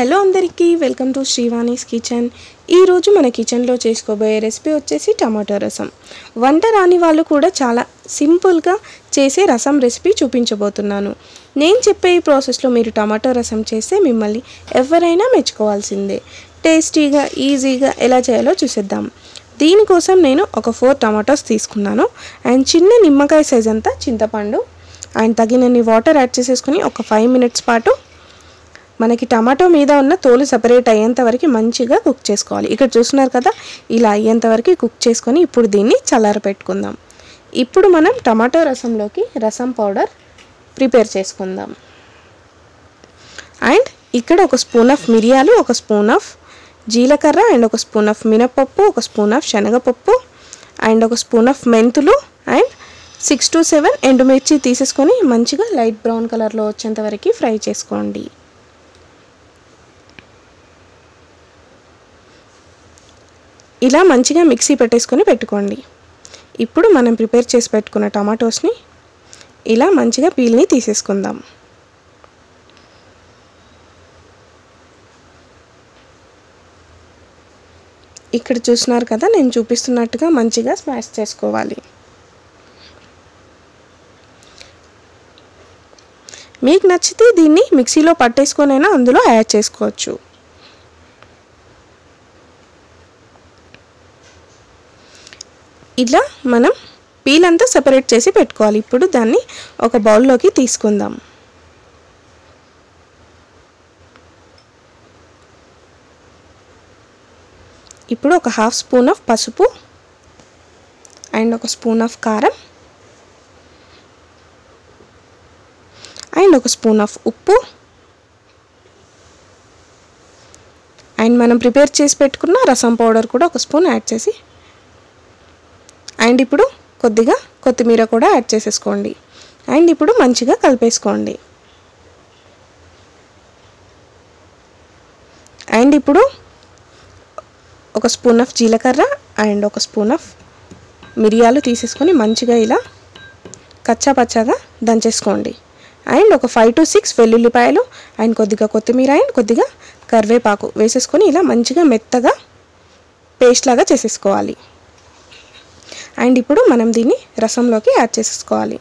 Hello అందరికీ welcome to శ్రీవాణీస్ kitchen. ఈరోజు మన కిచెన్లో చేసుకోబోయే రెసిపీ వచ్చేసి టమాటో రసం. వంట రాని వాళ్ళు కూడా చాలా సింపుల్గా చేసే రసం రెసిపీ చూపించబోతున్నాను. నేను చెప్పే ఈ ప్రాసెస్లో మీరు టమాటో రసం చేస్తే మిమ్మల్ని ఎవరైనా మెచ్చుకోవాల్సిందే. టేస్టీగా ఈజీగా ఎలా చేయాలో చూసేద్దాం. దీనికోసం నేను ఒక 4 టమాటోస్ తీసుకున్నాను అండ్ చిన్న నిమ్మకాయ సైజ్ అంతా చింతపండు అండ్ తగినన్ని వాటర్ యాడ్ చేసేసుకొని ఒక 5 మినిట్స్ పాటు మనకి టమాటో మీద ఉన్న తోలు సెపరేట్ అయ్యేంత వరకు మంచిగా కుక్ చేసుకోవాలి. ఇక్కడ చూస్తున్నారు కదా, ఇలా అయ్యేంత వరకు కుక్ చేసుకొని ఇప్పుడు దీన్ని చల్లారపెట్టుకుందాం. ఇప్పుడు మనం టమాటో రసంలోకి రసం పౌడర్ ప్రిపేర్ చేసుకుందాం. అండ్ ఇక్కడ ఒక స్పూన్ ఆఫ్ మిరియాలు, ఒక స్పూన్ ఆఫ్ జీలకర్ర అండ్ ఒక స్పూన్ ఆఫ్ మినపప్పు, ఒక స్పూన్ ఆఫ్ శనగపప్పు అండ్ ఒక స్పూన్ ఆఫ్ మెంతులు అండ్ 6 to 7 ఎండుమిర్చి తీసేసుకొని మంచిగా లైట్ బ్రౌన్ కలర్లో వచ్చేంత వరకు ఫ్రై చేసుకోండి. ఇలా మంచిగా మిక్సీ పెట్టేసుకొని పెట్టుకోండి. ఇప్పుడు మనం ప్రిపేర్ చేసి పెట్టుకున్న టమాటోస్ని ఇలా మంచిగా పీల్ని తీసేసుకుందాం. ఇక్కడ చూస్తున్నారు కదా, నేను చూపిస్తున్నట్టుగా మంచిగా స్మాష్ చేసుకోవాలి. మీకు నచ్చితే దీన్ని మిక్సీలో పట్టేసుకొనైనా అందులో యాడ్ చేసుకోవచ్చు. ఇలా మనం పీల్ అంతా సెపరేట్ చేసి పెట్టుకోవాలి. ఇప్పుడు దాన్ని ఒక బౌల్లోకి తీసుకుందాం. ఇప్పుడు ఒక 1/2 స్పూన్ ఆఫ్ పసుపు అండ్ ఒక స్పూన్ ఆఫ్ కారం అండ్ ఒక స్పూన్ ఆఫ్ ఉప్పు అండ్ మనం ప్రిపేర్ చేసి పెట్టుకున్న రసం పౌడర్ కూడా ఒక స్పూన్ యాడ్ చేసి అండ్ ఇప్పుడు కొద్దిగా కొత్తిమీర కూడా యాడ్ చేసేసుకోండి. అండ్ ఇప్పుడు మంచిగా కలిపేసుకోండి. అండ్ ఇప్పుడు ఒక స్పూన్ ఆఫ్ జీలకర్ర అండ్ ఒక స్పూన్ ఆఫ్ మిరియాలు తీసేసుకొని మంచిగా ఇలా కచ్చా పచ్చాగా దంచేసుకోండి. అండ్ ఒక 5 to 6 వెల్లుల్లిపాయలు అండ్ కొద్దిగా కొత్తిమీర అండ్ కొద్దిగా కరివేపాకు వేసేసుకొని ఇలా మంచిగా మెత్తగా పేస్ట్ లాగా చేసేసుకోవాలి. అండ్ ఇప్పుడు మనం దీన్ని రసంలోకి యాడ్ చేసేసుకోవాలి.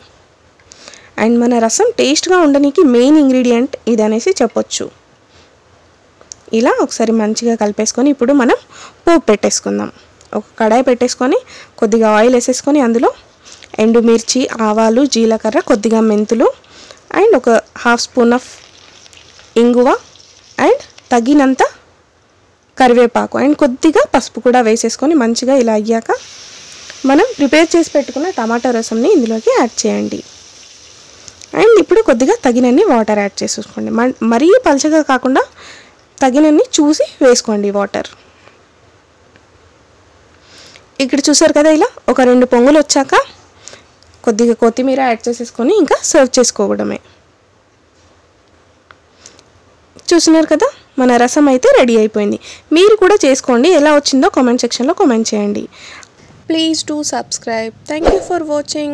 అండ్ మన రసం టేస్ట్గా ఉండడానికి మెయిన్ ఇంగ్రీడియంట్ ఇది అనేసి చెప్పొచ్చు. ఇలా ఒకసారి మంచిగా కలిపేసుకొని ఇప్పుడు మనం పోపు పెట్టేసుకుందాం. ఒక కడాయి పెట్టేసుకొని కొద్దిగా ఆయిల్ వేసేసుకొని అందులో ఎండుమిర్చి, ఆవాలు, జీలకర్ర, కొద్దిగా మెంతులు అండ్ ఒక 1/2 స్పూన్ ఆఫ్ ఇంగువ అండ్ తగినంత కరివేపాకు అండ్ కొద్దిగా పసుపు కూడా వేసేసుకొని మంచిగా ఇలా అయ్యాక మనం ప్రిపేర్ చేసి పెట్టుకున్న టమాటో రసంని ఇందులోకి యాడ్ చేయండి. అండ్ ఇప్పుడు కొద్దిగా తగినన్ని వాటర్ యాడ్ చేసేసుకోండి. మరీ పలచగా కాకుండా తగినన్ని చూసి వేసుకోండి వాటర్. ఇక్కడ చూసారు కదా, ఇలా ఒక 2 పొంగులు వచ్చాక కొద్దిగా కొత్తిమీర యాడ్ చేసేసుకొని ఇంకా సర్వ్ చేసుకోవడమే. చూస్తున్నారు కదా, మన రసం అయితే రెడీ అయిపోయింది. మీరు కూడా చేసుకోండి. ఎలా వచ్చిందో కామెంట్ సెక్షన్లో కామెంట్ చేయండి. Please do subscribe. Thank you for watching.